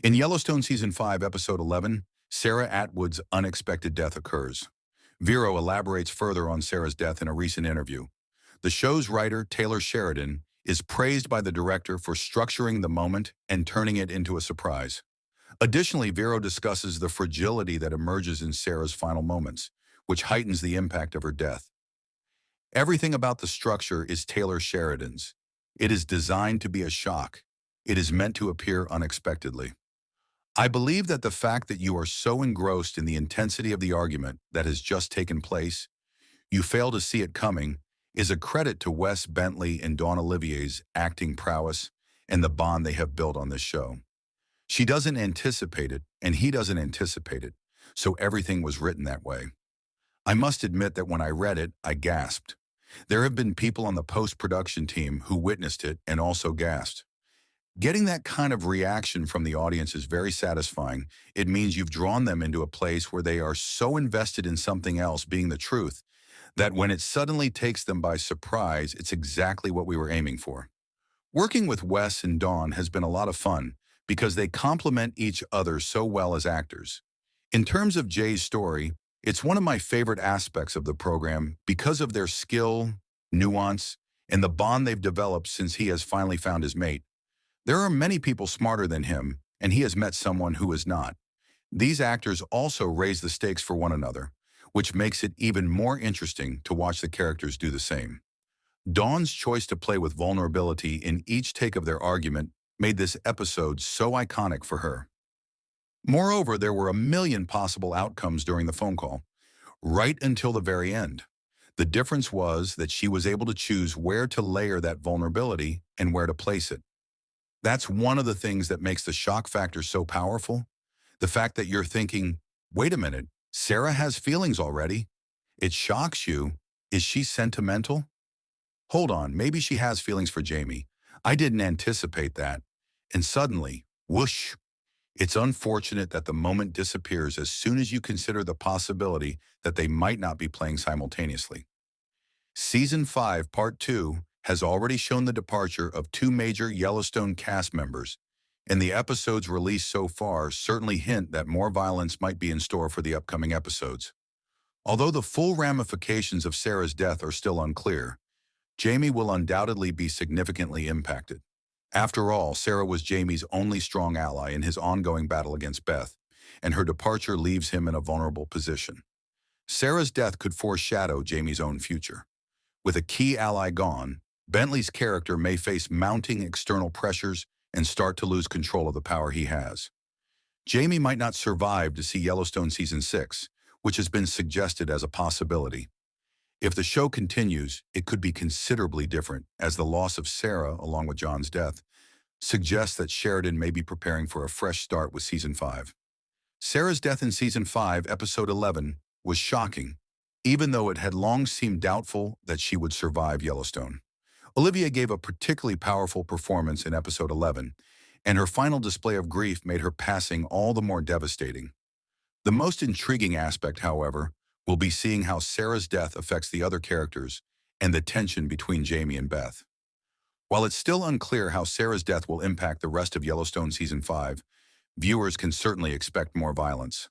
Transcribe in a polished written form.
In Yellowstone Season 5, Episode 11, Sarah Atwood's unexpected death occurs. Vero elaborates further on Sarah's death in a recent interview. The show's writer, Taylor Sheridan, is praised by the director for structuring the moment and turning it into a surprise. Additionally, Vero discusses the fragility that emerges in Sarah's final moments, which heightens the impact of her death. Everything about the structure is Taylor Sheridan's. It is designed to be a shock. It is meant to appear unexpectedly. I believe that the fact that you are so engrossed in the intensity of the argument that has just taken place, you fail to see it coming, is a credit to Wes Bentley and Dawn Olivier's acting prowess and the bond they have built on this show. She doesn't anticipate it, and he doesn't anticipate it, so everything was written that way. I must admit that when I read it, I gasped. There have been people on the post-production team who witnessed it and also gasped. Getting that kind of reaction from the audience is very satisfying. It means you've drawn them into a place where they are so invested in something else being the truth that when it suddenly takes them by surprise, it's exactly what we were aiming for. Working with Wes and Dawn has been a lot of fun because they complement each other so well as actors. In terms of Jay's story, it's one of my favorite aspects of the program because of their skill, nuance, and the bond they've developed since he has finally found his mate. There are many people smarter than him, and he has met someone who is not. These actors also raise the stakes for one another, which makes it even more interesting to watch the characters do the same. Dawn's choice to play with vulnerability in each take of their argument made this episode so iconic for her. Moreover, there were a million possible outcomes during the phone call, right until the very end. The difference was that she was able to choose where to layer that vulnerability and where to place it. That's one of the things that makes the shock factor so powerful. The fact that you're thinking, wait a minute, Sarah has feelings already. It shocks you. Is she sentimental? Hold on, maybe she has feelings for Jamie. I didn't anticipate that. And suddenly, whoosh. It's unfortunate that the moment disappears as soon as you consider the possibility that they might not be playing simultaneously. Season 5, Part 2 has already shown the departure of two major Yellowstone cast members, and the episodes released so far certainly hint that more violence might be in store for the upcoming episodes. Although the full ramifications of Sarah's death are still unclear, Jamie will undoubtedly be significantly impacted. After all, Sarah was Jamie's only strong ally in his ongoing battle against Beth, and her departure leaves him in a vulnerable position. Sarah's death could foreshadow Jamie's own future. With a key ally gone, Bentley's character may face mounting external pressures and start to lose control of the power he has. Jamie might not survive to see Yellowstone Season 6, which has been suggested as a possibility. If the show continues, it could be considerably different, as the loss of Sarah, along with John's death, suggests that Sheridan may be preparing for a fresh start with Season 5. Sarah's death in Season 5, Episode 11, was shocking, even though it had long seemed doubtful that she would survive Yellowstone. Olivia gave a particularly powerful performance in Episode 11, and her final display of grief made her passing all the more devastating. The most intriguing aspect, however, will be seeing how Sarah's death affects the other characters and the tension between Jamie and Beth. While it's still unclear how Sarah's death will impact the rest of Yellowstone Season 5, viewers can certainly expect more violence.